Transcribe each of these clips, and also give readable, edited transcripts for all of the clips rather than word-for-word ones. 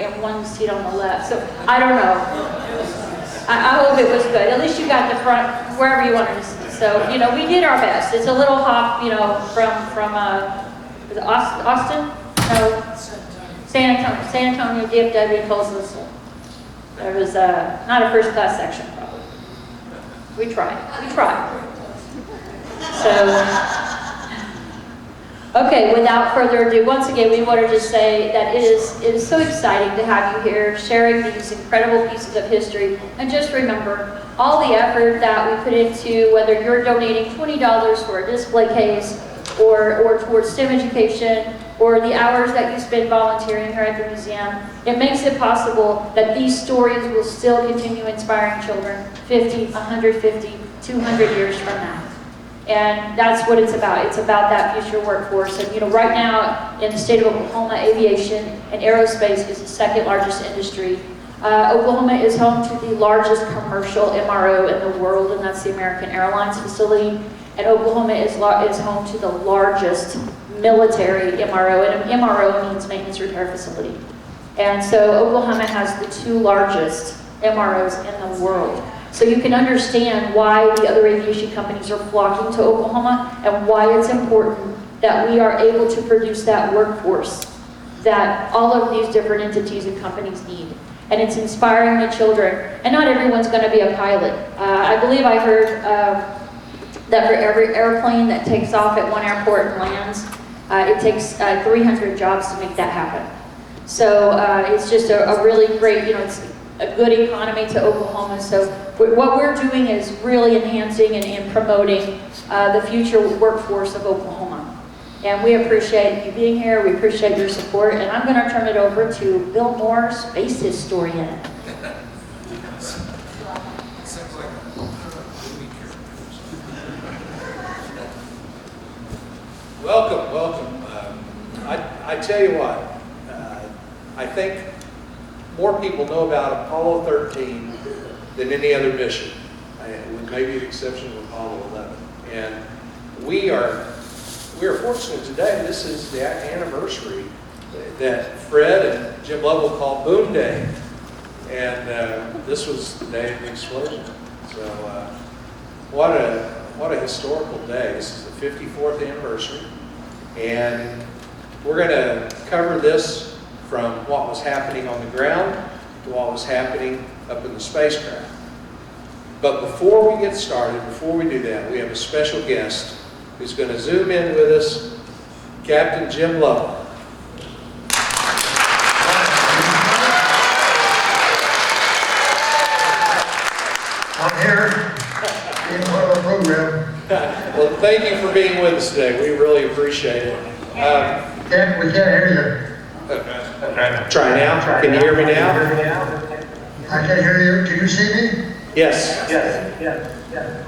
and one seat on the left. So I don't know. I hope it was good. At least you got the front, wherever you wanted to sit. So, you know, we did our best. It's a little hop, you know, from is it Austin? No, San Antonio, DFW, Tulsa. So there was not a first class section, probably. We tried. So, okay, without further ado, once again, we want to just say that it is so exciting to have you here sharing these incredible pieces of history. And just remember, all the effort that we put into, whether you're donating $20 for a display case or towards STEM education, or the hours that you spend volunteering here at the museum, it makes it possible that these stories will still continue inspiring children 50, 150, 200 years from now. And that's what it's about. It's about that future workforce. And you know, right now in the state of Oklahoma, aviation and aerospace is the second largest industry. Oklahoma is home to the largest commercial MRO in the world, and that's the American Airlines facility. And Oklahoma is home to the largest military MRO, and an MRO means maintenance repair facility. And so Oklahoma has the two largest MROs in the world. So you can understand why the other aviation companies are flocking to Oklahoma and why it's important that we are able to produce that workforce that all of these different entities and companies need. And it's inspiring the children. And not everyone's going to be a pilot. I believe I heard that for every airplane that takes off at one airport and lands, it takes 300 jobs to make that happen. So it's just a really great, you know, it's a good economy to Oklahoma. So what we're doing is really enhancing and promoting the future workforce of Oklahoma. And we appreciate you being here. We appreciate your support. And I'm going to turn it over to Bill Moore, space historian. Welcome. I tell you what, I think more people know about Apollo 13 than any other mission, with maybe the exception of Apollo 11. And we are fortunate today. This is the anniversary that Fred and Jim Lovell called Boom Day, and this was the day of the explosion. So what a historical day. This is the 54th anniversary, and we're going to cover this from what was happening on the ground to what was happening up in the spacecraft. But before we get started, before we do that, we have a special guest who's going to zoom in with us, Captain Jim Lovell. I'm here being part of the program. Well, thank you for being with us today. We really appreciate it. We can't hear Try now. Can you hear me now? you. I can't hear you. Can you see me? Yes. Yes.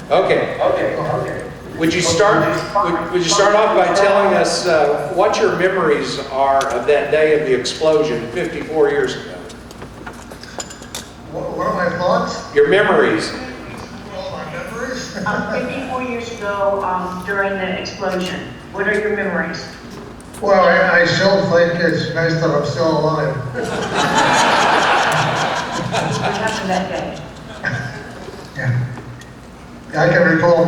Okay. Would you start off by telling us what your memories are of that day of the explosion 54 years ago? What are my thoughts? Your memories. Well, my memories? 54 years ago, during the explosion. What are your memories? Well, I still think it's nice that I'm still alive. What happened that day? Yeah. I can recall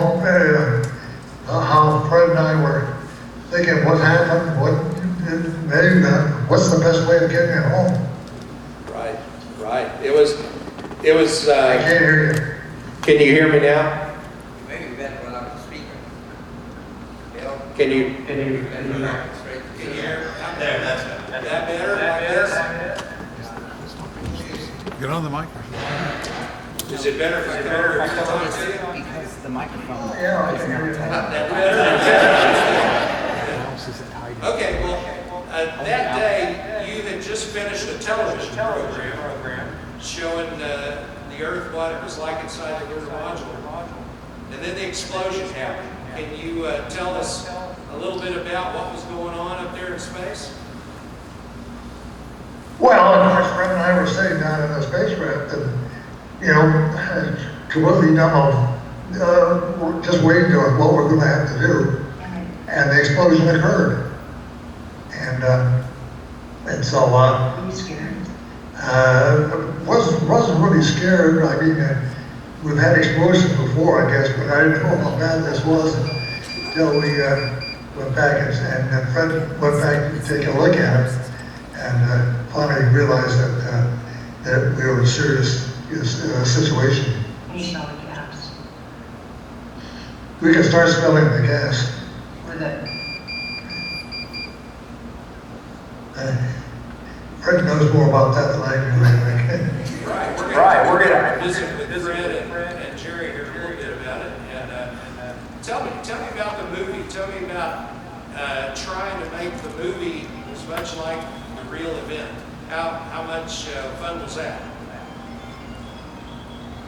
how Fred and I were thinking what happened, what's the best way of getting it home. Right. It was. I can't hear you. Can you hear me now? Maybe better when I'm speaking. Bill? Can you Can you hear? I'm there, that's it. that better? Like this? Get on the microphone. Is it better if I talk to you? Because the microphone Yeah, I is can hear you. not That better? Okay, well, that day you had just finished a television program showing the Earth, what it was like inside the lunar module. And then the explosion happened. Can you tell us a little bit about what was going on up there in space? Well, of course, Fred and I were sitting down in the spacecraft and, completely dumb of just waiting to what we're going to have to do. And the explosion occurred. And so, Were you scared? Wasn't really scared. I mean, we've had explosions before, I guess, but I didn't know how bad this was until we went back and Fred went back to take a look at it, and finally realized that we were in a serious situation. You smell the gas. We could start smelling the gas. With it. Fred knows more about that than I do, I think. Right, we're gonna visit with Fred and Gerry here a little bit about it. And tell me about the movie. Tell me about trying to make the movie as much like the real event. How much fun was that?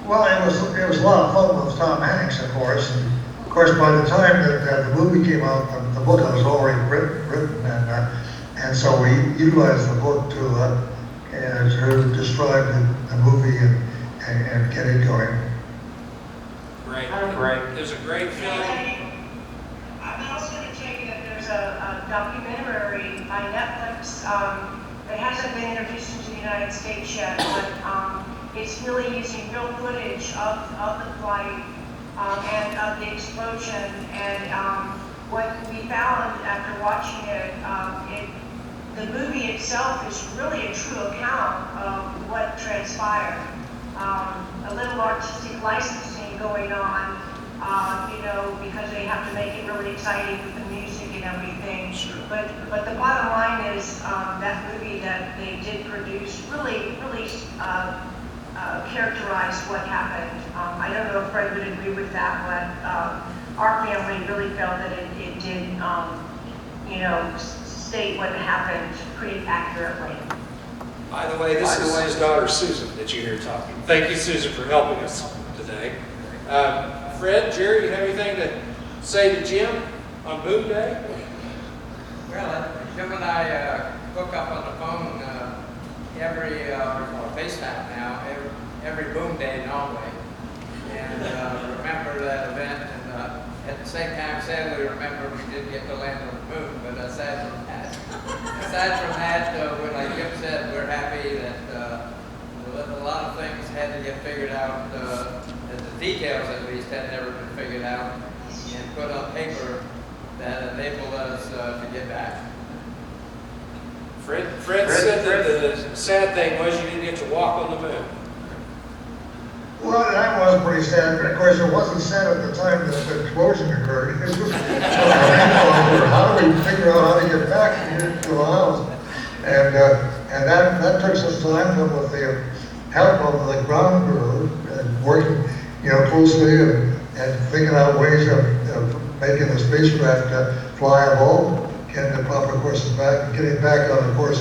Well, it was a lot of fun with Tom Hanks, of course. And of course, by the time that the movie came out, the book was already written, and so we utilized the book to describe the movie and get it going. Great. There's a great film. I'm also going to tell you that there's a documentary by Netflix that hasn't been introduced into the United States yet, but it's really using real footage of the flight and of the explosion. And what we found after watching it, the movie itself is really a true account of what transpired. A little artistic licensing going on, because they have to make it really exciting with the music and everything. Sure. But the bottom line is that movie that they did produce really characterized what happened. I don't know if Fred would agree with that, but our family really felt that it did, state what happened pretty accurately. By the way, this is his daughter Susan that you hear talking. Thank you, Susan, for helping us today. Fred, Gerry, you have anything to say to Jim on Boom Day? Well, Jim and I hook up on the phone every FaceTime now, every Boom Day normally, and remember that event. And at the same time, sadly, remember we didn't get to land on the moon. But aside from that, like Jim said, we're happy that a lot of things had to get figured out. The details, at least, had never been figured out and put on paper that enabled us to get back. Fred said that the sad thing was you didn't get to walk on the moon. Well, that was pretty sad, but of course it wasn't sad at the time that the explosion occurred. It was how do we figure out how to get back here to the house? And that took some time, but with the help of the ground crew and working, closely and thinking out ways of making the spacecraft flyable, getting the proper courses back, getting back on the course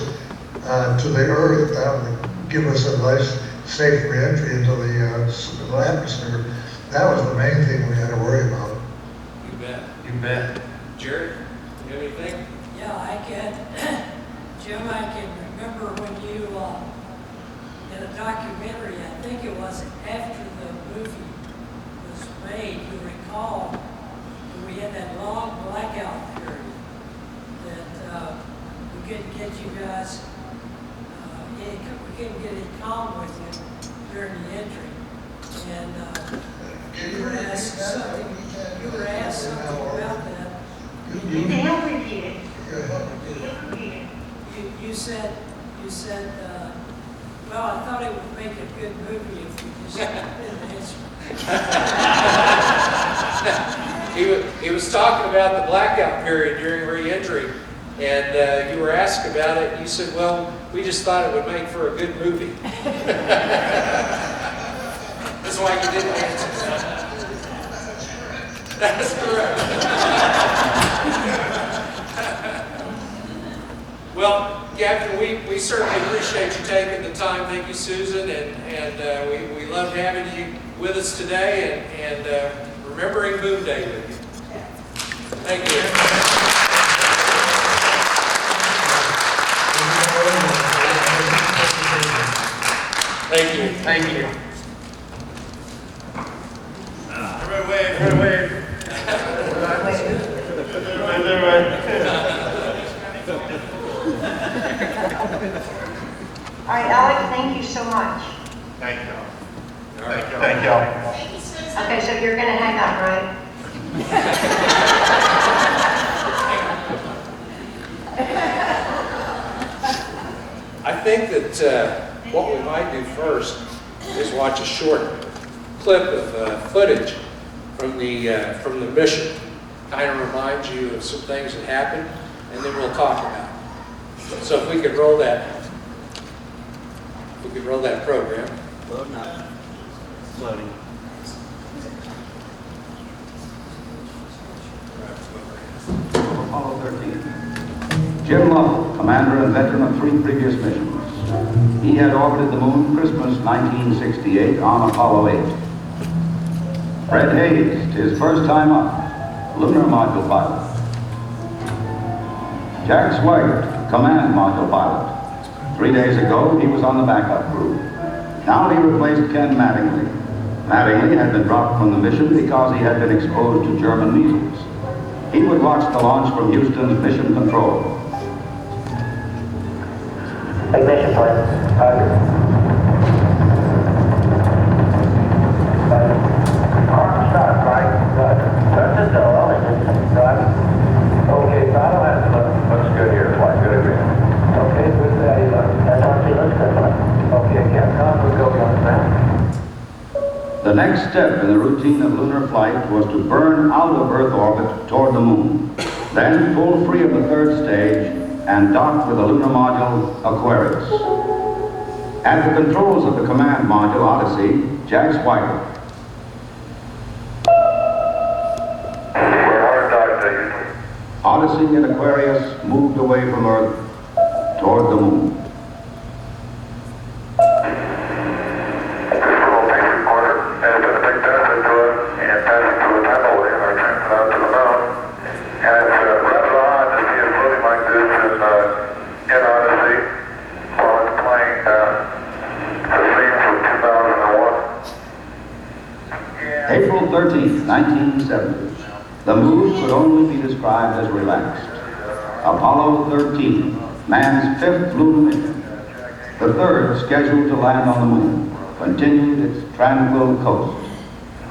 to the Earth, that would give us a nice, safe re-entry into the atmosphere. That was the main thing we had to worry about. You bet. Gerry, you have anything? Yeah, I can. Jim, I can remember when you, in a documentary, I think it was after the movie was made, you recall, that we had that long blackout period that we couldn't get you guys, we couldn't get it calm with you during the entry. And you were asked something about that. They'll repeat it. You said, well, I thought it would make a good movie if we just didn't answer. He was talking about the blackout period during re-entry, and you were asked about it, and you said, well, we just thought it would make for a good movie. That's why you didn't answer. That's correct. Well, Captain, we certainly appreciate you taking the time. Thank you, Susan, and we loved having you with us today and remembering Boom Day with you. Thank you. Thank you. Thank you. Everybody wave. right, Alex, thank you so much. Thank you. Thank you. Thank you. Okay, so you're gonna hang up, right? I think that what we might do first is watch a short clip of footage from the mission. Kind of reminds you of some things that happened, and then we'll talk about it. So if we could roll that program. Loading up. Loading. Apollo 13. Jim Lovell, commander and veteran of 3 previous missions. He had orbited the moon Christmas 1968 on Apollo 8. Fred Haise, his first time up, lunar module pilot. Jack Swigert, command module pilot. 3 days ago, he was on the backup crew. Now he replaced Ken Mattingly. Mattingly had been dropped from the mission because he had been exposed to German measles. He would watch the launch from Houston's mission control. Ignition plan. Arm start, right? Turn to Noel and drive. Okay, battle has looks good here. Flight good agreement. Okay, good day. SRT looks good. Okay, Capcom, we'll go on that. The next step in the routine of lunar flight was to burn out of Earth orbit toward the moon, then pull free of the 3rd stage and dock with the lunar module Aquarius. At the controls of the command module Odyssey, Jack Swigert. We're hard dock to you. Odyssey and Aquarius moved away from Earth toward the moon. April 13th, 1970. The mood could only be described as relaxed. Apollo 13, man's 5th lunar mission. The 3rd scheduled to land on the moon, continued its tranquil coast.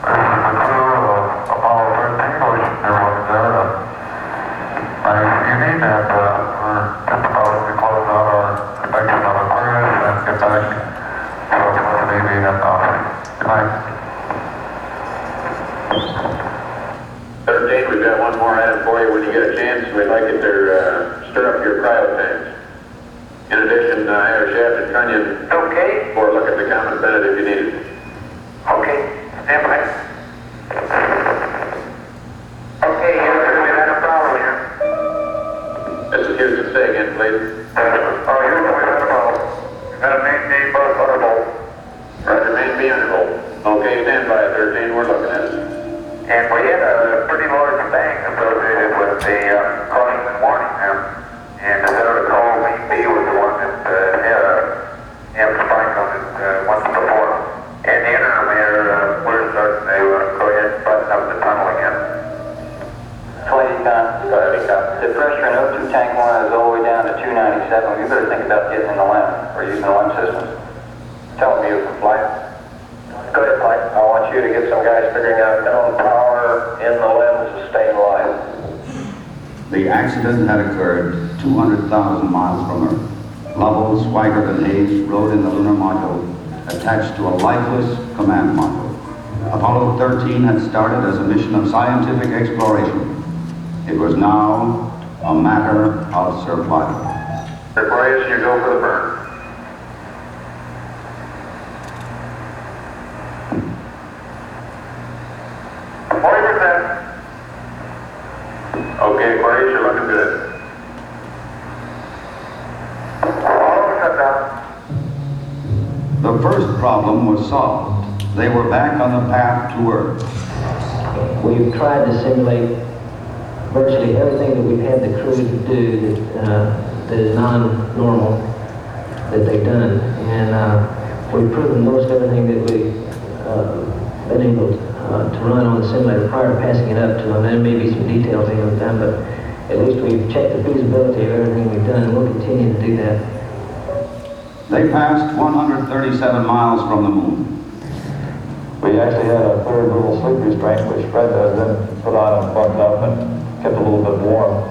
Apollo 13, everyone's there. You need that. We're just about to close out our inspection of Aquarius and get back to the Navy and good night. 13, we've got one more item for you. When you get a chance, we'd like you to stir up your cryo tanks. In addition, I have a shaft and trunnion Okay. for a look at the common Bennett if you need it. Okay. Stand by. Okay, Houston, we've had a problem here. This is Houston. Say again, please. Oh, Houston, we've had a problem. We've had a main beam both undervolt. Roger, main beam undervolt. Okay, stand by at 13. We're looking at it. And we had a pretty large bang associated with the caution and warning them. And as I recall, main B was the one that had a spike on it once before. In the interim here, we're starting to go ahead and button up the tunnel again. 20 times. Go ahead, Econ. The pressure in O2 tank 1 is all the way down to 297. We better think about getting in the LEM or using the LEM system. Tell me you can fly. Go ahead, Mike. I want you to get some guys figuring out minimum power in the LEM to stay in line. The accident had occurred 200,000 miles from Earth. Lovell, Swigert, and Haise rode in the lunar module attached to a lifeless command module. Apollo 13 had started as a mission of scientific exploration. It was now a matter of survival. Aquarius, you go for the burn. Okay, Aquarius, you're looking good. The first problem was solved. They were back on the path to Earth. We've tried to simulate virtually everything that we've had the crew to do that is non-normal that they've done. And we've proven most everything that we've been able to run on the simulator prior to passing it up to them. There may be some details they haven't done, but at least we've checked the feasibility of everything we've done, and we'll continue to do that. They passed 137 miles from the moon. We actually had a third little sleep restraint, which Fred then put on and bucked up and kept a little bit warm.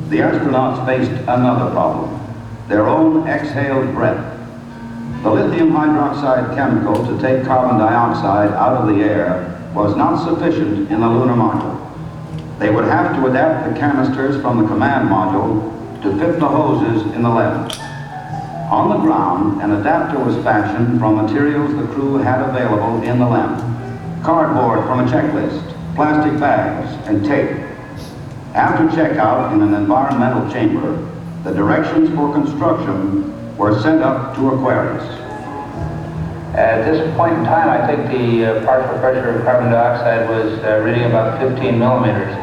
The astronauts faced another problem, their own exhaled breath. The lithium hydroxide chemical to take carbon dioxide out of the air was not sufficient in the lunar module. They would have to adapt the canisters from the command module to fit the hoses in the left. On the ground, an adapter was fashioned from materials the crew had available in the LEM. Cardboard from a checklist, plastic bags, and tape. After checkout in an environmental chamber, the directions for construction were sent up to Aquarius. At this point in time, I think the partial pressure of carbon dioxide was reading about 15 millimeters.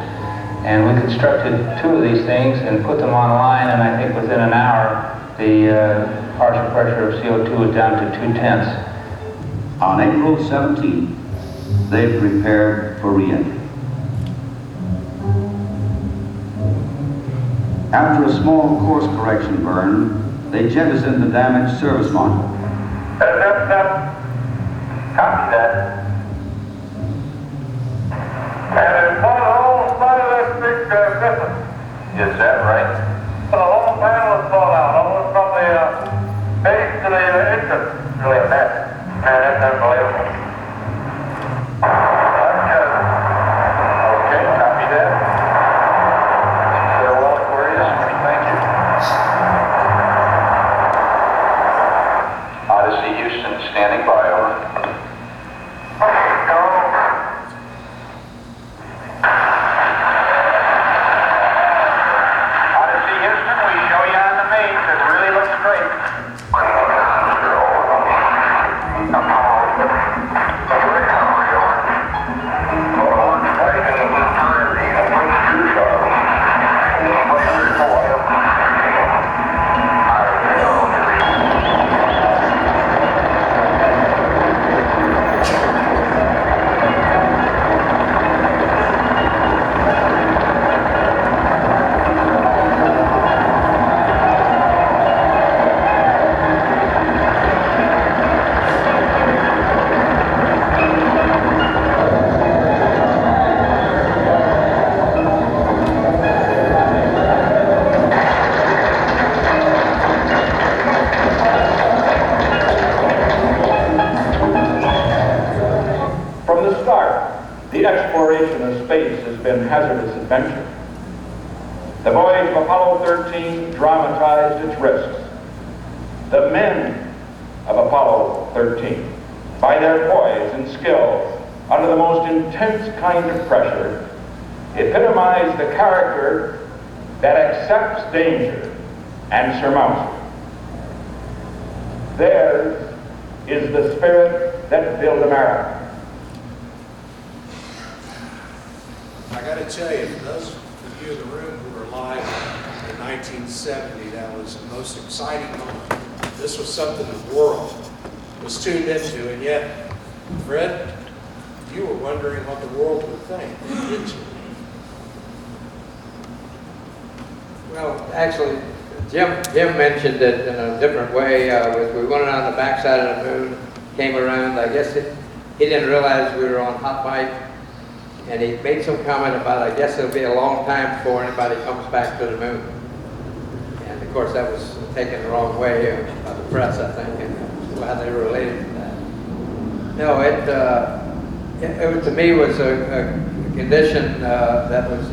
And we constructed two of these things and put them online, and I think within an hour, the partial pressure of CO2 was down to 2/10. On April 17th, they prepared for re-entry. After a small course correction burn, they jettisoned the damaged service module. Copy that. And it's one of the whole side of that big Griffin. Is that right? The whole panel is fallen out, almost from the base to the engine. Really a mess. Man, that's unbelievable. Okay, copy that. Farewell, Aquarius. Thank you. Odyssey Houston standing by, over. Odyssey Houston, we show you on the main. It really looks great. Exploration of space has been hazardous adventure. The voyage of Apollo 13 dramatized its risks. The men of Apollo 13, by their poise and skill under the most intense kind of pressure, epitomized the character that accepts danger and surmounts it. Theirs is the spirit that built America. I got to tell you, for those of you in the room who were alive in 1970, that was the most exciting moment. This was something the world was tuned into, and yet, Fred, you were wondering what the world would think, didn't you? Well, actually, Jim mentioned it in a different way. We went around the backside of the moon, came around. I guess he didn't realize we were on hot mic, and he made some comment about, I guess it'll be a long time before anybody comes back to the moon. And of course, that was taken the wrong way by the press, I think, and how they related to that. No, it to me was a condition that was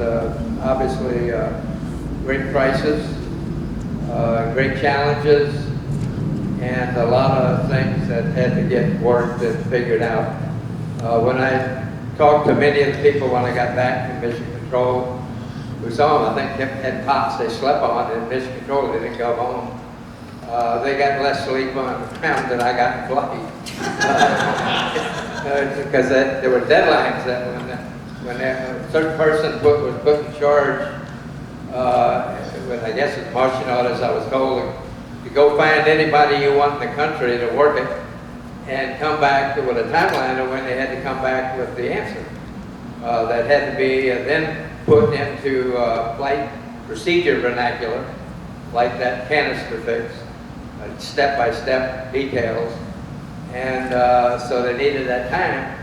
obviously great prices, great challenges, and a lot of things that had to get worked and figured out. When I talked to many of the people when I got back from Mission Control, we saw them, I think, had cots they slept on in Mission Control. They didn't go home. They got less sleep on the ground than I got in flight. Because there were deadlines that when a certain person was put in charge, with, I guess, as Martian orders, I was told to go find anybody you want in the country to work it and come back with a timeline of when they had to come back with the answer. That had to be then put into flight procedure vernacular, like that canister fix. step-by-step details, and so they needed that time.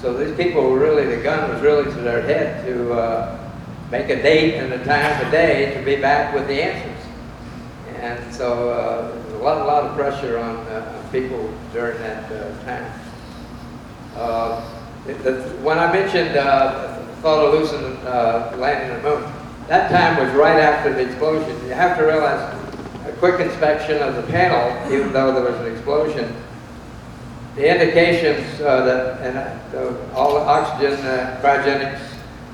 So these people were really, the gun was really to their head to make a date and a time of day to be back with the answers. And so there was a lot of pressure on people during that time. When I mentioned thought of Lucent landing on the moon, that time was right after the explosion. You have to realize a quick inspection of the panel, even though there was an explosion, the indications all the oxygen, cryogenics,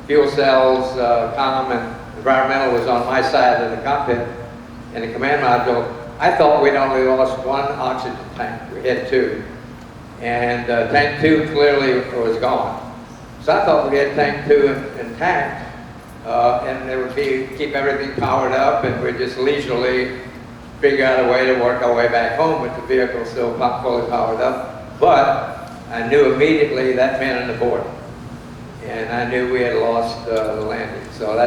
fuel cells, comm, and environmental was on my side of the cockpit in the command module. I thought we'd only lost one oxygen tank. We had two. And tank 2 clearly was gone. So I thought we had tank 2 intact, and it would keep everything powered up, and we'd just leisurely figure out a way to work our way back home with the vehicle still fully powered up. But I knew immediately that meant an abort. And I knew we had lost the landing. So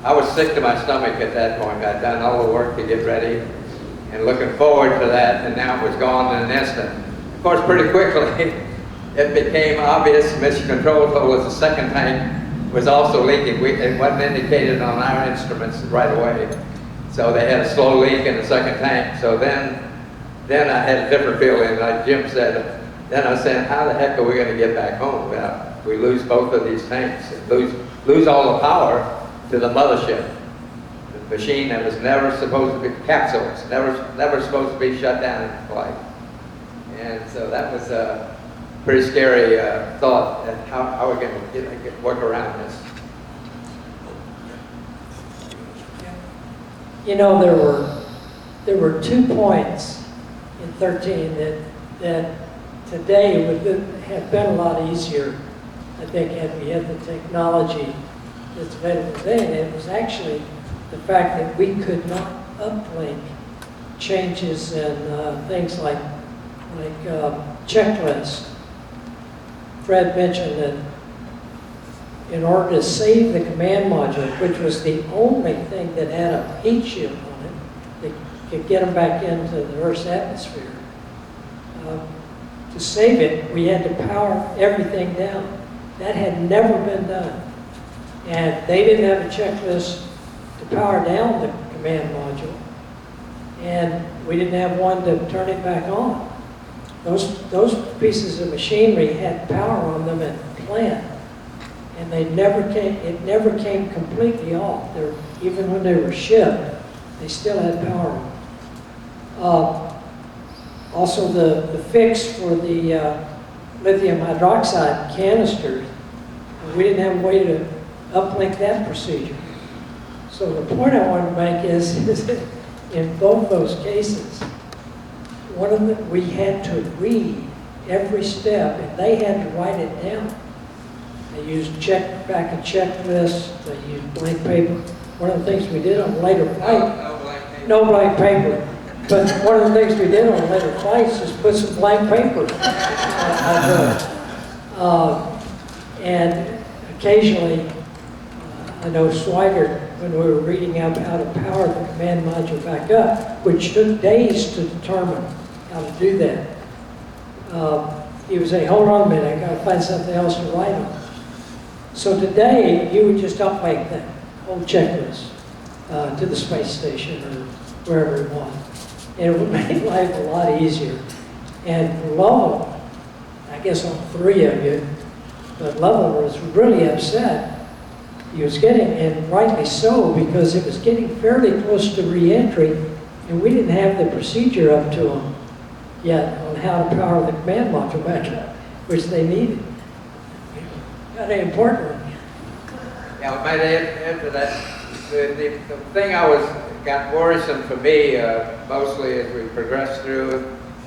I was sick to my stomach at that point. I'd done all the work to get ready and looking forward to that, and now it was gone in an instant. Of course, pretty quickly, it became obvious. Mission Control told us the second tank was also leaking. It wasn't indicated on our instruments right away. So they had a slow leak in the second tank. So then I had a different feeling. Like Jim said, then I was saying, how the heck are we going to get back home? Well, we lose both of these tanks, and lose all the power to the mothership. The machine that was never supposed to be, capsules, never supposed to be shut down in flight. And so that was a pretty scary thought, that how are we going to work around this? You know, there were 2 points in 13 that today would have been a lot easier, I think, had we had the technology that's available today. And it was actually the fact that we could not uplink changes and things like checklist. Fred mentioned that in order to save the command module, which was the only thing that had a heat shield on it, that could get them back into the Earth's atmosphere, to save it, we had to power everything down. That had never been done. And they didn't have a checklist to power down the command module. And we didn't have one to turn it back on. Those pieces of machinery had power on them at the plant, and it never came completely off. Even when they were shipped, they still had power on them. Also, the fix for the lithium hydroxide canisters, we didn't have a way to uplink that procedure. So the point I wanted to make is that in both those cases, we had to read every step, and they had to write it down. They used back a checklist, they used blank paper. One of the things we did on later flight, no blank paper. But one of the things we did on later flights is put some blank paper and occasionally, I know Swigert, when we were reading up how to power the command module back up, which took days to determine how to do that. He would say, hold on a minute, I gotta find something else to write on. So today, you would just uplink that whole checklist to the space station or wherever you want. And it would make life a lot easier. And Lovell, I guess all 3 of you, but Lovell was really upset. He was getting, and rightly so, because it was getting fairly close to re-entry, and we didn't have the procedure up to him yet on how to power the command module back up, which they needed. Kind of important. Yeah, I might add to that. The thing got worrisome for me, mostly as we progressed through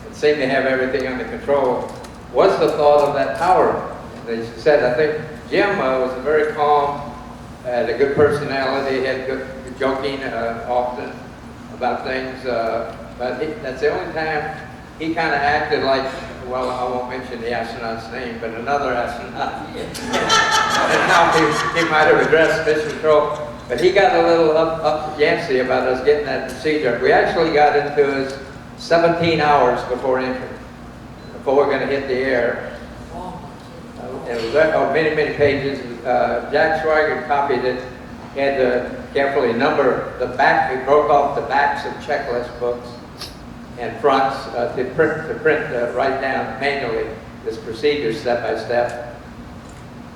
and seemed to have everything under control, was the thought of that power. As you said, I think Jim was very calm, had a good personality, had good joking often about things, but that's the only time he kind of acted like, well, I won't mention the astronaut's name, but another astronaut. And how he might have addressed mission control. But he got a little up Yancey about us getting that procedure. We actually got into his 17 hours before entry, before we're going to hit the air. It was many, many pages. Jack Schweiger copied it. He had to carefully number the back. He broke off the backs of checklist books and fronts to print right down manually this procedure step by step.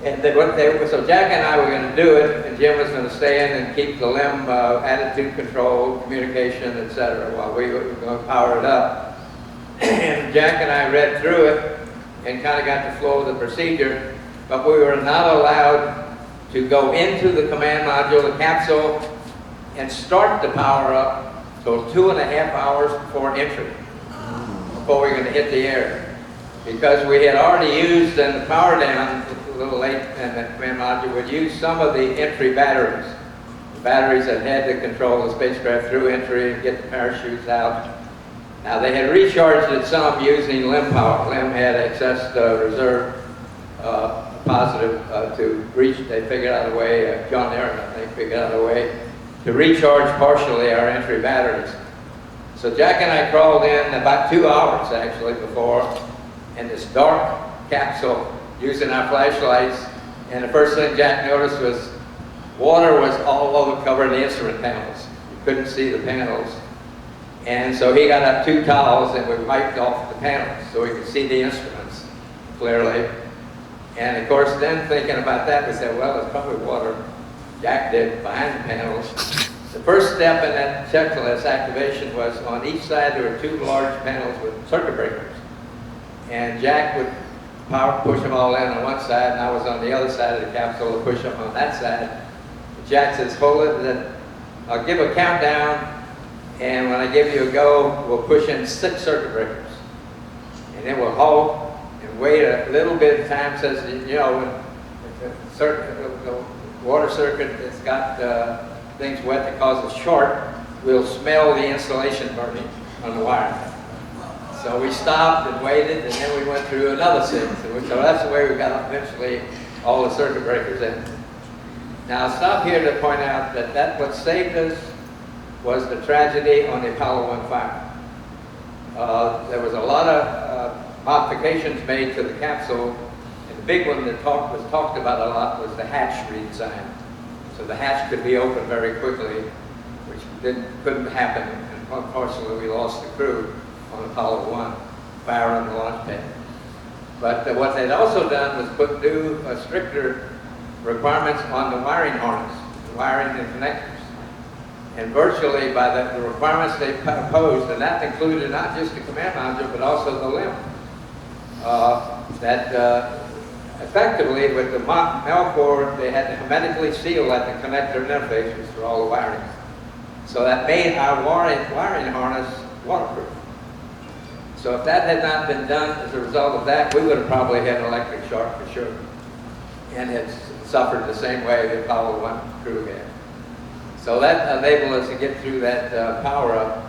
And so Jack and I were going to do it, and Jim was going to stay in and keep the limb attitude control, communication, etc., while we were going to power it up. And Jack and I read through it and kind of got the flow of the procedure, but we were not allowed to go into the command module, the capsule, and start the power up until 2.5 hours before entry, before we were going to hit the air. Because we had already used, and the power down, a little late, and the command module would use some of the entry batteries. The batteries that had to control the spacecraft through entry and get the parachutes out. Now they had recharged it some using limb power. Limb had excess reserve positive to reach. They figured out a way, John Aaron I think figured out a way to recharge partially our entry batteries. So Jack and I crawled in about 2 hours actually before in this dark capsule using our flashlights, and the first thing Jack noticed was water was all over covering the instrument panels. You couldn't see the panels. And so he got up 2 towels and we wiped off the panels so we could see the instruments clearly. And of course, then thinking about that, we said, well, it's probably water. Jack did behind the panels. The first step in that checklist activation was on each side there were 2 large panels with circuit breakers. And Jack would push them all in on one side, and I was on the other side of the capsule to push them on that side. Jack says, hold it, and then I'll give a countdown, and when I give you a go, we'll push in 6 circuit breakers. And then we'll halt and wait a little bit of time. Says, you know, when the water circuit has got things wet that causes short, we'll smell the insulation burning on the wire. So we stopped and waited, and then we went through another 6. So that's the way we got eventually all the circuit breakers in. Now I'll stop here to point out that what saved us was the tragedy on the Apollo 1 fire. There was a lot of modifications made to the capsule, and the big one that was talked about a lot was the hatch redesign. So the hatch could be opened very quickly, which couldn't happen, and unfortunately we lost the crew on Apollo 1, fire on the launch pad. But what they'd also done was put new, stricter requirements on the wiring harness, the wiring and connectors. And virtually by the requirements they imposed, and that included not just the command module, but also the limb, effectively with the Melcore, they had to hermetically seal at the connector interfaces for all the wiring. So that made our wiring harness waterproof. So if that had not been done as a result of that, we would have probably had an electric shock for sure. And it's suffered the same way the Apollo 1 crew had. So that enabled us to get through that power up.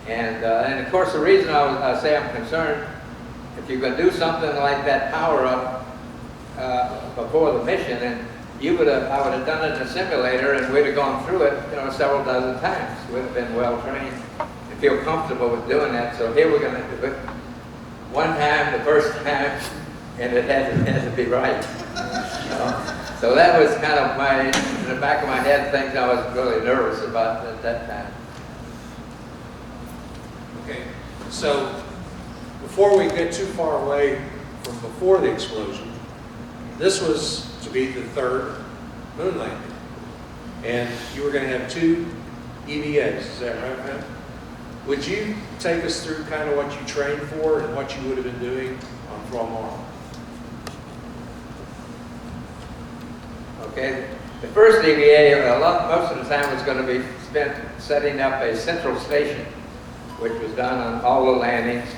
And of course the reason I say I'm concerned, if you're going to do something like that power up before the mission, and I would have done it in a simulator and we'd have gone through it, you know, several dozen times. We'd have been well trained. Feel comfortable with doing that, so here we're going to do it one time, the first time, and it had to be right. So that was kind of in the back of my head, things I was really nervous about at that time. Okay, so before we get too far away from before the explosion, this was to be the 3rd moon landing, and you were going to have 2 EVAs, is that right, man? Would you take us through kind of what you trained for and what you would have been doing on Flormar? Okay, the first EVA, most of the time was going to be spent setting up a central station, which was done on all the landings.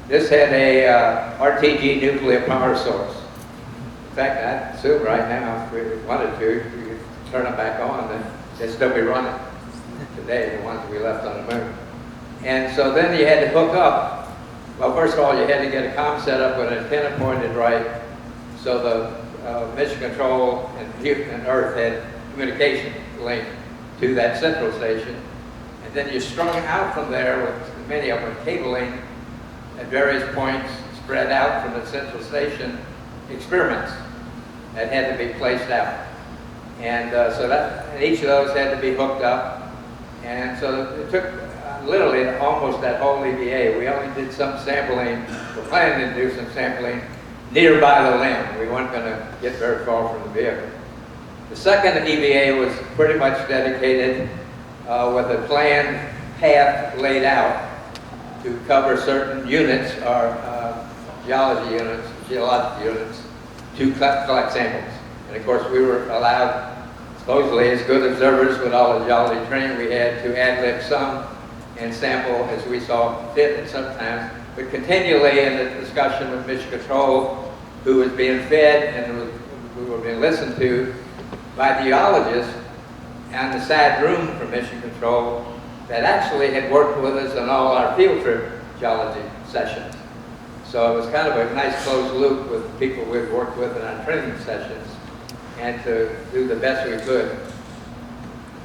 This had a RTG nuclear power source. In fact, I assume right now, if we wanted to, we could turn it back on, and they'd still be running today, the ones we left on the moon. And so then you had to hook up. Well, first of all, you had to get a comm set up with an antenna pointed right, so the mission control and Earth had communication link to that central station. And then you strung out from there with many of them cabling at various points spread out from the central station experiments that had to be placed out. And and each of those had to be hooked up. And so it took literally almost that whole EVA. We only did some sampling, we're planning to do some sampling nearby the limb. We weren't going to get very far from the vehicle. The second EVA was pretty much dedicated with a planned path laid out to cover certain units, or geology units, geologic units, to collect samples. And of course we were allowed, supposedly as good observers with all the geology training we had, to ad-lib some and sample as we saw fit at sometimes, but continually in the discussion with Mission Control, who was being fed and we were being listened to by geologists on the side room from Mission Control that actually had worked with us on all our field trip geology sessions. So it was kind of a nice closed loop with people we'd worked with in our training sessions, and to do the best we could.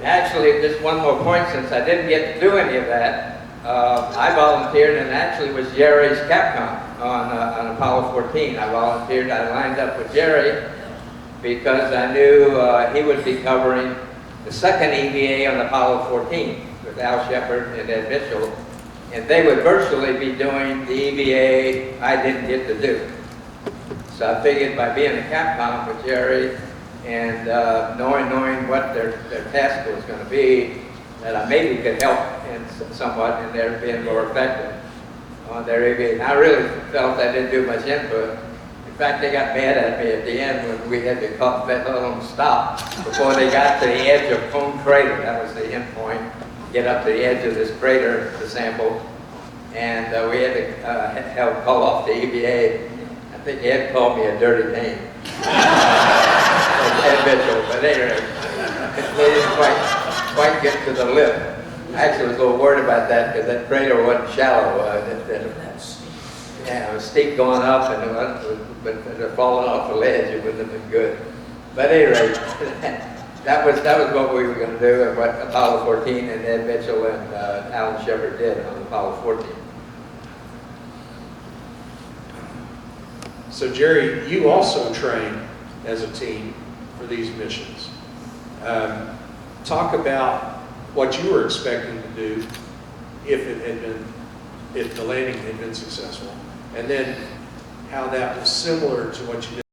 Actually, just one more point, since I didn't get to do any of that, I volunteered, and actually was Gerry's Capcom on Apollo 14. I volunteered, I lined up with Gerry because I knew he would be covering the second EVA on Apollo 14 with Al Shepard and Ed Mitchell, and they would virtually be doing the EVA I didn't get to do. So I figured by being a Capcom with Gerry and knowing what their task was going to be, that I maybe could help somewhat in their being more effective on their EVA. And I really felt I didn't do much input. In fact, they got mad at me at the end when we had to let them stop before they got to the edge of Cone Crater. That was the end point. Get up to the edge of this crater to sample. And we had to call off the EVA. I think Ed called me a dirty name. Ed Mitchell, but anyway, we didn't quite get to the lip. I actually was a little worried about that because that crater wasn't shallow. Yeah, it was steep going up, and but they're falling off the ledge. It wouldn't have been good. But anyway, that was what we were going to do, and what Apollo 14 and Ed Mitchell and Alan Shepard did on Apollo 14. So Gerry, you also train as a team for these missions. Talk about what you were expecting to do if the landing had been successful, and then how that was similar to what you did